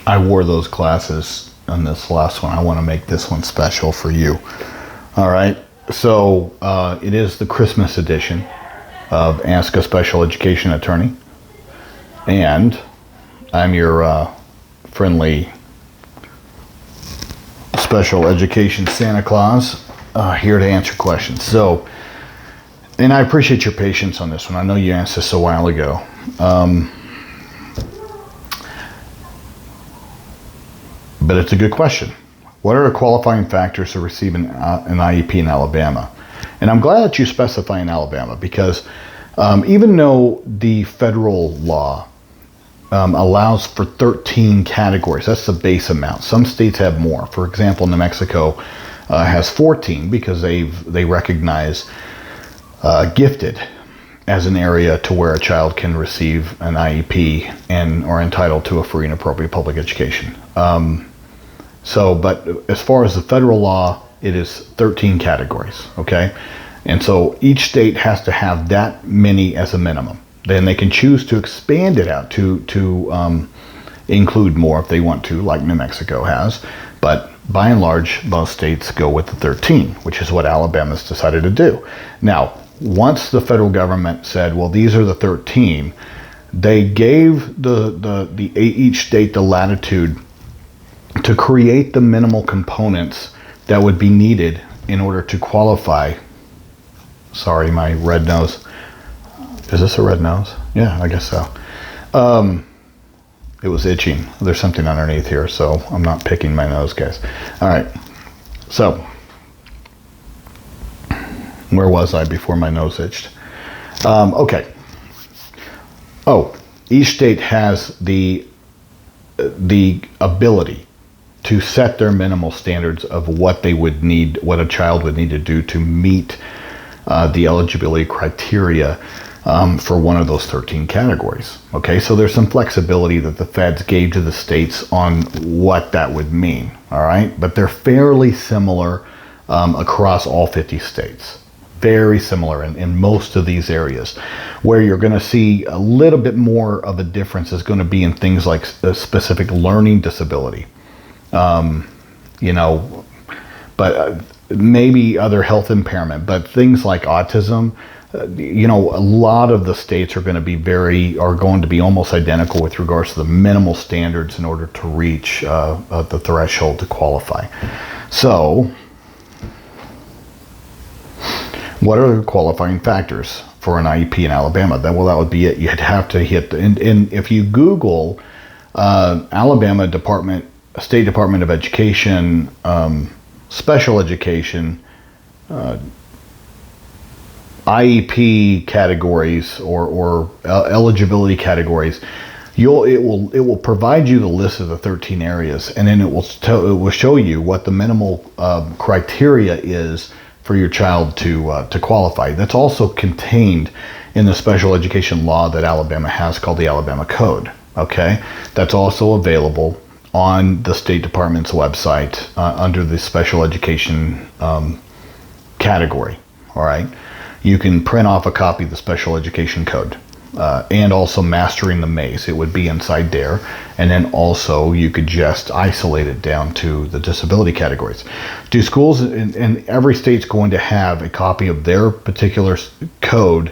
I wore those classes on this last one. I want to make this one special for you. All right. So it is the Christmas edition of Ask a Special Education Attorney. And I'm your friendly special education Santa Claus here to answer questions. So, and I appreciate your patience on this one. I know you asked this a while ago. But it's a good question. What are the qualifying factors to receive an IEP in Alabama? And I'm glad that you specify in Alabama because even though the federal law allows for 13 categories, that's the base amount. Some states have more. For example, New Mexico has 14 because they recognize gifted as an area to where a child can receive an IEP and are entitled to a free and appropriate public education. But as far as the federal law, it is 13 categories, okay? And so each state has to have that many as a minimum. Then they can choose to expand it out to include more if they want to, like New Mexico has. But by and large, most states go with the 13, which is what Alabama's decided to do. Now, once the federal government said, well, these are the 13, they gave each state the latitude to create the minimal components that would be needed in order to qualify. Sorry, my red nose. Is this a red nose? Yeah, I guess so. It was itching. There's something underneath here, so I'm not picking my nose, guys. All right. So, where was I before my nose itched? Okay. Oh, each state has the ability to set their minimal standards of what they would need, what a child would need to do to meet the eligibility criteria for one of those 13 categories. Okay, so there's some flexibility that the feds gave to the states on what that would mean. All right, but they're fairly similar across all 50 states. Very similar in most of these areas. Where you're going to see a little bit more of a difference is going to be in things like a specific learning disability. But maybe other health impairment, but things like autism, a lot of the states are going to be almost identical with regards to the minimal standards in order to reach the threshold to qualify. So, what are the qualifying factors for an IEP in Alabama? That would be it. You'd have to hit, and if you Google Alabama State Department of Education, special education, IEP categories or eligibility categories, it will provide you the list of the 13 areas, and then it will show you what the minimal criteria is for your child to qualify. That's also contained in the special education law that Alabama has called the Alabama Code. Okay, that's also available on the State Department's website under the special education category. All right, you can print off a copy of the special education code and also mastering the maze. It would be inside there, and then also you could just isolate it down to the disability categories. Do schools in every state's going to have a copy of their particular code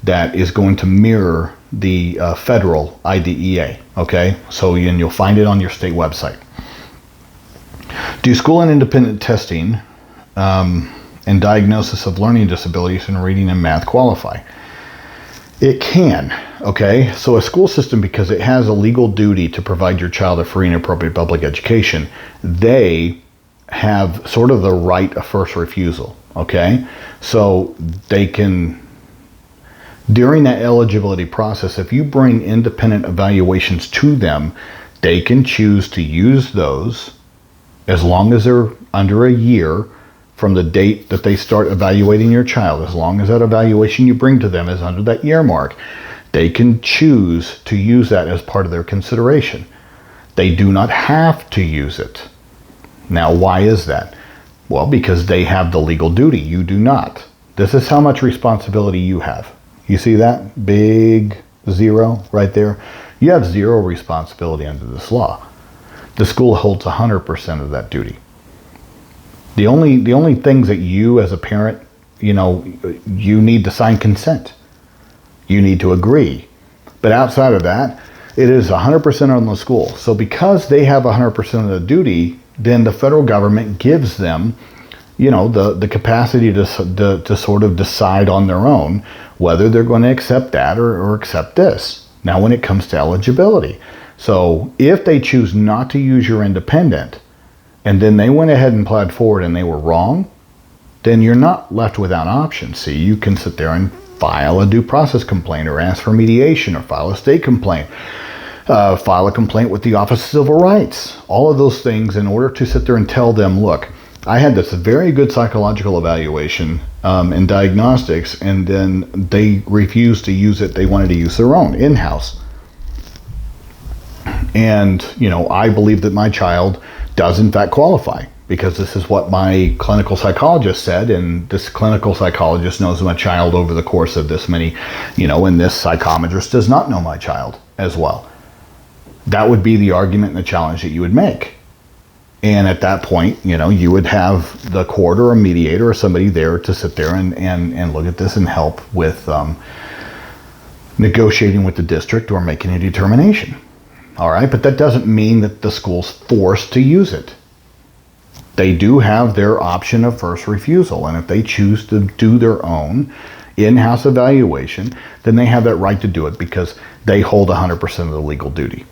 that is going to mirror the federal IDEA, okay? So you'll find it on your state website. Do school and independent testing and diagnosis of learning disabilities in reading and math qualify? It can, okay? So a school system, because it has a legal duty to provide your child a free and appropriate public education, they have sort of the right of first refusal, okay? So they can, during that eligibility process, if you bring independent evaluations to them, they can choose to use those as long as they're under a year from the date that they start evaluating your child. As long as that evaluation you bring to them is under that year mark, they can choose to use that as part of their consideration. They do not have to use it. Now, why is that? Well, because they have the legal duty. You do not. This is how much responsibility you have. You see that big 0 right there? You have 0 responsibility under this law. The school holds 100% of that duty. The only things that you as a parent, you need to sign consent. You need to agree. But outside of that, it is 100% on the school. So because they have 100% of the duty, then the federal government gives them, the capacity to sort of decide on their own whether they're going to accept that or accept this. Now, when it comes to eligibility, so if they choose not to use your independent, and then they went ahead and applied for it and they were wrong, then you're not left without options. See, you can sit there and file a due process complaint or ask for mediation or file a state complaint, file a complaint with the Office of Civil Rights, all of those things in order to sit there and tell them, look, I had this very good psychological evaluation and diagnostics, and then they refused to use it. They wanted to use their own in-house. And, I believe that my child does in fact qualify because this is what my clinical psychologist said, and this clinical psychologist knows my child over the course of this many, and this psychometrist does not know my child as well. That would be the argument and the challenge that you would make. And at that point, you would have the court or a mediator or somebody there to sit there and look at this and help with negotiating with the district or making a determination. All right, but that doesn't mean that the school's forced to use it. They do have their option of first refusal, and if they choose to do their own in-house evaluation, then they have that right to do it because they hold 100% of the legal duty.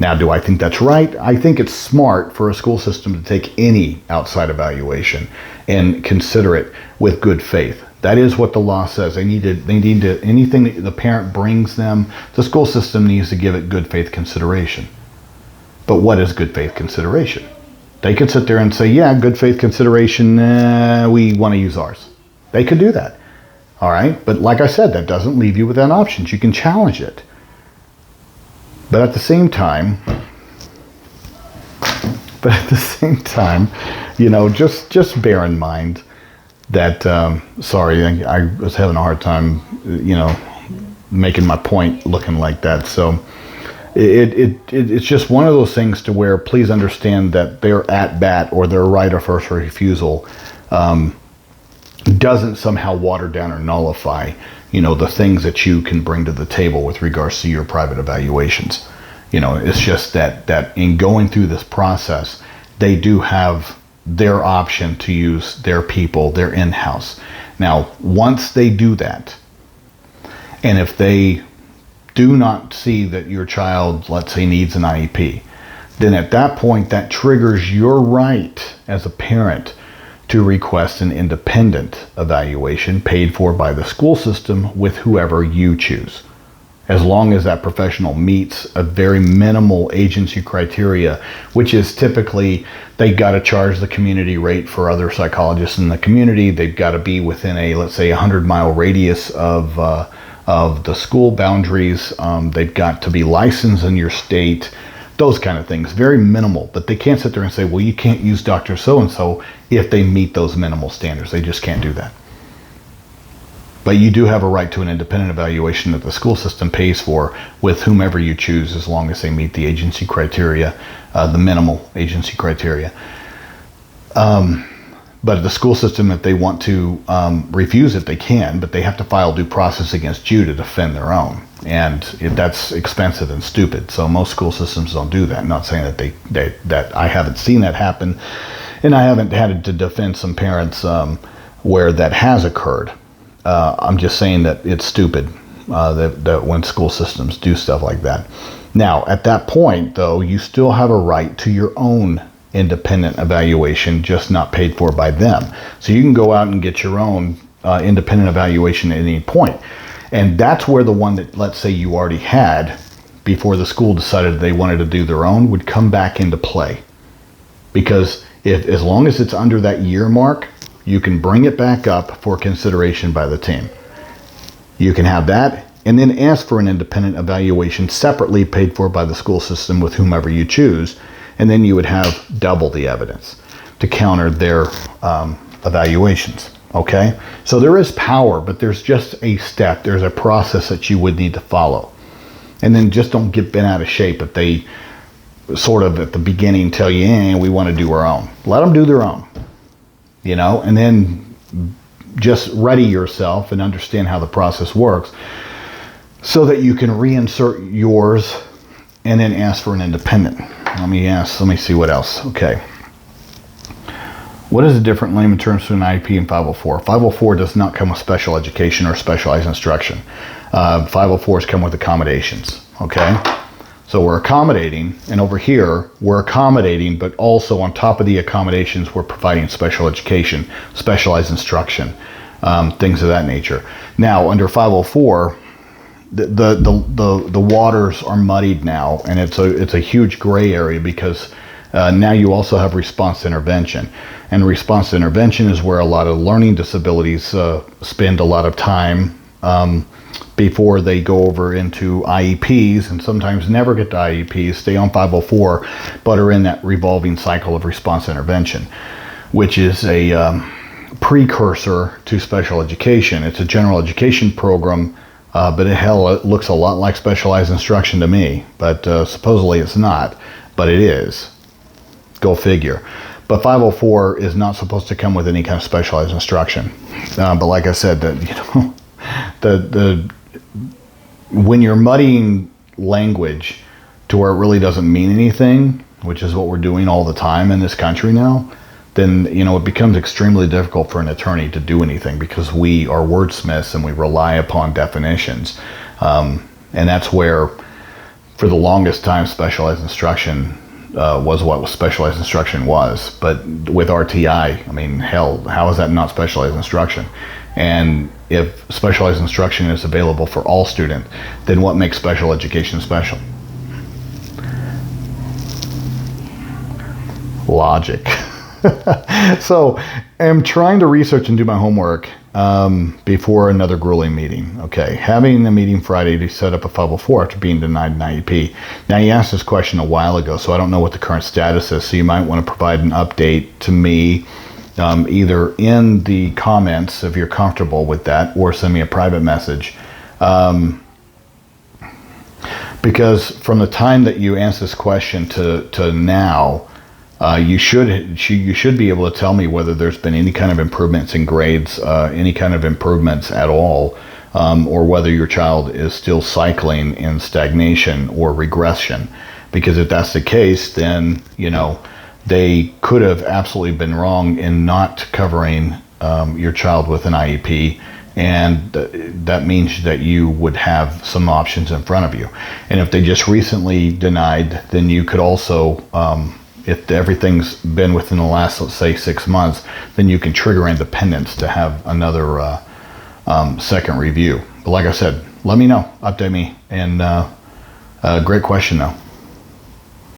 Now, do I think that's right? I think it's smart for a school system to take any outside evaluation and consider it with good faith. That is what the law says. They need to anything that the parent brings them, the school system needs to give it good faith consideration. But what is good faith consideration? They could sit there and say, yeah, good faith consideration, we want to use ours. They could do that. All right. But like I said, that doesn't leave you without options. You can challenge it. But at the same time, just bear in mind that, I was having a hard time, making my point looking like that. So it's just one of those things to where please understand that their at bat or their right of first refusal doesn't somehow water down or nullify, the things that you can bring to the table with regards to your private evaluations. It's just that in going through this process, they do have their option to use their people, their in-house. Now, once they do that, and if they do not see that your child, let's say, needs an IEP, then at that point, that triggers your right as a parent to request an independent evaluation paid for by the school system with whoever you choose. As long as that professional meets a very minimal agency criteria, which is typically they got to charge the community rate for other psychologists in the community. They've got to be within a, let's say, 100-mile radius of the school boundaries. They've got to be licensed in your state. Those kind of things, very minimal, but they can't sit there and say, well, you can't use Dr. So-and-so if they meet those minimal standards. They just can't do that. But you do have a right to an independent evaluation that the school system pays for with whomever you choose, as long as they meet the agency criteria, the minimal agency criteria. But the school system, if they want to refuse it, they can, but they have to file due process against you to defend their own. And that's expensive and stupid. So most school systems don't do that. I'm not saying that that I haven't seen that happen, and I haven't had to defend some parents where that has occurred. I'm just saying that it's stupid that when school systems do stuff like that. Now, at that point, though, you still have a right to your own independent evaluation, just not paid for by them. So you can go out and get your own independent evaluation at any point. And that's where the one that, let's say, you already had before the school decided they wanted to do their own would come back into play. Because as long as it's under that year mark, you can bring it back up for consideration by the team. You can have that and then ask for an independent evaluation separately paid for by the school system with whomever you choose. And then you would have double the evidence to counter their evaluations. Okay? So there is power, but there's just a step. There's a process that you would need to follow. And then just don't get bent out of shape if they sort of at the beginning tell you, we want to do our own. Let them do their own, and then just ready yourself and understand how the process works so that you can reinsert yours and then ask for an independent. Let me see what else. Okay. What is the different layman terms between IEP and 504? 504 does not come with special education or specialized instruction. 504s come with accommodations, okay? So we're accommodating, and over here, we're accommodating, but also on top of the accommodations, we're providing special education, specialized instruction, things of that nature. Now, under 504, the waters are muddied now, and it's a huge gray area because now you also have response intervention. And response to intervention is where a lot of learning disabilities spend a lot of time before they go over into IEPs, and sometimes never get to IEPs, stay on 504, but are in that revolving cycle of response intervention, which is a precursor to special education. It's a general education program, but it looks a lot like specialized instruction to me, but supposedly it's not, but it is. Go figure. But 504 is not supposed to come with any kind of specialized instruction. But like I said, when you're muddying language to where it really doesn't mean anything, which is what we're doing all the time in this country now, then it becomes extremely difficult for an attorney to do anything because we are wordsmiths and we rely upon definitions. And that's where, for the longest time, specialized instruction was what specialized instruction was. But with RTI, I mean, hell, how is that not specialized instruction? And if specialized instruction is available for all students, then what makes special education special? Logic. So I'm trying to research and do my homework before another grueling meeting. Okay, having a meeting Friday to set up a 504 after being denied an IEP. Now, you asked this question a while ago, so I don't know what the current status is, so you might want to provide an update to me, either in the comments if you're comfortable with that, or send me a private message. Because from the time that you asked this question to now, you should be able to tell me whether there's been any kind of improvements in grades, any kind of improvements at all, or whether your child is still cycling in stagnation or regression. Because if that's the case, then they could have absolutely been wrong in not covering your child with an IEP, and that means that you would have some options in front of you. And if they just recently denied, then you could also, if everything's been within the last, let's say, 6 months, then you can trigger independence to have another second review. But like I said, let me know, update me, and great question though.